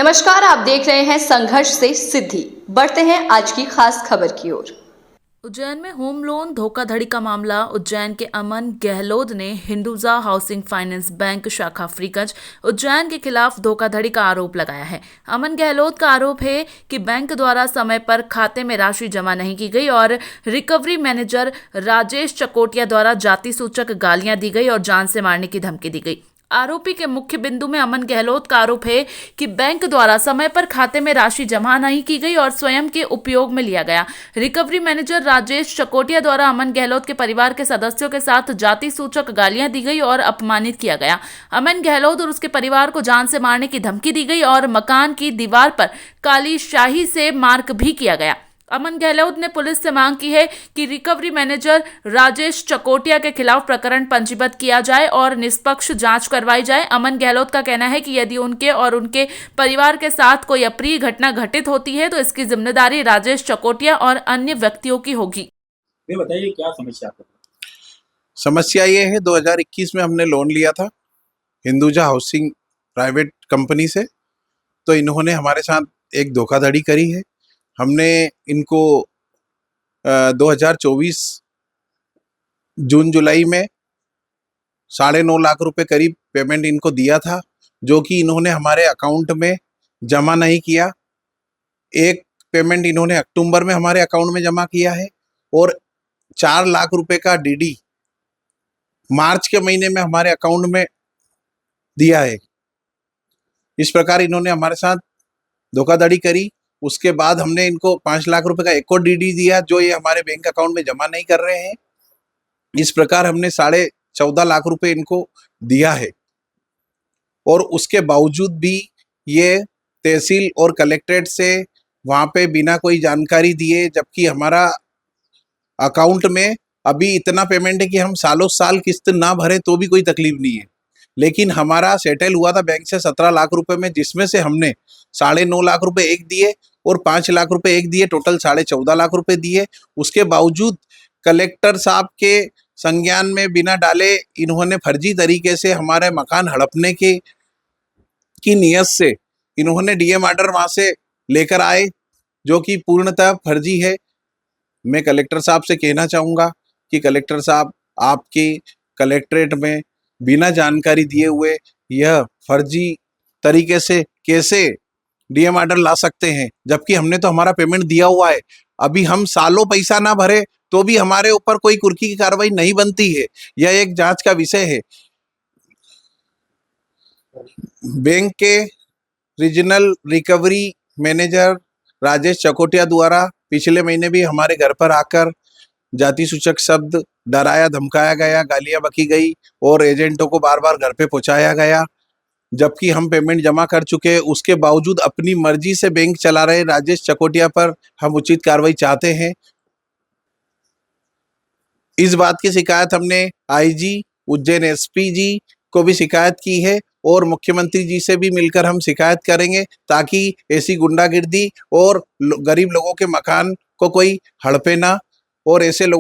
नमस्कार, आप देख रहे हैं संघर्ष से सिद्धि। बढ़ते हैं आज की खास खबर की ओर। उज्जैन में होम लोन धोखाधड़ी का मामला। उज्जैन के अमन गहलोत ने हिंदुजा हाउसिंग फाइनेंस बैंक शाखा फ्रीगंज उज्जैन के खिलाफ धोखाधड़ी का आरोप लगाया है। अमन गहलोत का आरोप है कि बैंक द्वारा समय पर खाते में राशि जमा नहीं की गई और रिकवरी मैनेजर राजेश चकोटिया द्वारा जाति सूचक गालियां दी गई और जान से मारने की धमकी दी गई। आरोपी के मुख्य बिंदु में अमन गहलोत का आरोप है कि बैंक द्वारा समय पर खाते में राशि जमा नहीं की गई और स्वयं के उपयोग में लिया गया। रिकवरी मैनेजर राजेश चकोटिया द्वारा अमन गहलोत के परिवार के सदस्यों के साथ जाति सूचक गालियां दी गई और अपमानित किया गया। अमन गहलोत और उसके परिवार को जान से मारने की धमकी दी गई और मकान की दीवार पर काली शाही से मार्क भी किया गया। अमन गहलोत ने पुलिस से मांग की है कि रिकवरी मैनेजर राजेश चकोटिया के खिलाफ प्रकरण पंजीबद्ध किया जाए और निष्पक्ष जांच करवाई जाए। अमन गहलोत का कहना है कि यदि उनके और उनके परिवार के साथ कोई अप्रिय घटना घटित होती है तो इसकी जिम्मेदारी राजेश चकोटिया और अन्य व्यक्तियों की होगी। ये बताइए क्या समस्या है? समस्या ये है 2021 में हमने लोन लिया था हिंदुजा हाउसिंग प्राइवेट कंपनी से। तो इन्होंने हमारे साथ एक धोखाधड़ी करी है। हमने इनको 2024 जून जुलाई में 9.5 लाख रुपए करीब पेमेंट इनको दिया था, जो कि इन्होंने हमारे अकाउंट में जमा नहीं किया। एक पेमेंट इन्होंने अक्टूबर में हमारे अकाउंट में जमा किया है और 4 लाख रुपए का डीडी मार्च के महीने में हमारे अकाउंट में दिया है। इस प्रकार इन्होंने हमारे साथ धोखाधड़ी करी। उसके बाद हमने इनको 5 लाख रुपए का एक और डीडी दिया, जो ये हमारे बैंक अकाउंट में जमा नहीं कर रहे हैं। इस प्रकार हमने 14.5 लाख रुपए इनको दिया है और उसके बावजूद भी ये तहसील और कलेक्ट्रेट से वहाँ पे बिना कोई जानकारी दिए, जबकि हमारा अकाउंट में अभी इतना पेमेंट है कि हम सालों साल किस्त ना भरे तो भी कोई तकलीफ नहीं है। लेकिन हमारा सेटल हुआ था बैंक से 17 लाख रुपए में, जिसमें से हमने 9.5 लाख रुपए एक दिए और 5 लाख रुपए एक दिए, टोटल 14.5 लाख रुपए दिए। उसके बावजूद कलेक्टर साहब के संज्ञान में बिना डाले इन्होंने फर्जी तरीके से हमारे मकान हड़पने की नीयत से इन्होंने डीएम ऑर्डर वहां से लेकर आए, जो कि पूर्णतः फर्जी है। मैं कलेक्टर साहब से कहना चाहूँगा कि कलेक्टर साहब, आपके कलेक्ट्रेट में बिना जानकारी दिए हुए यह फर्जी तरीके से कैसे डीएम ऑर्डर ला सकते हैं, जबकि हमने तो हमारा पेमेंट दिया हुआ है। अभी हम सालों पैसा ना भरे तो भी हमारे ऊपर कोई कुर्की की कार्रवाई नहीं बनती है। यह एक जांच का विषय है। बैंक के रीजनल रिकवरी मैनेजर राजेश चकोटिया द्वारा पिछले महीने भी हमारे घर पर आकर जाति सूचक शब्द डराया धमकाया गया, गालियां बकी गई और एजेंटों को बार बार घर पे पहुंचाया गया, जबकि हम पेमेंट जमा कर चुके हैं। उसके बावजूद अपनी मर्जी से बैंक चला रहे राजेश चकोटिया पर हम उचित कार्रवाई चाहते हैं। इस बात की शिकायत हमने आईजी उज्जैन एसपी जी को भी शिकायत की है और मुख्यमंत्री जी से भी मिलकर हम शिकायत करेंगे, ताकि ऐसी गुंडागिर्दी और गरीब लोगों के मकान को कोई हड़पे ना और ऐसे लोगों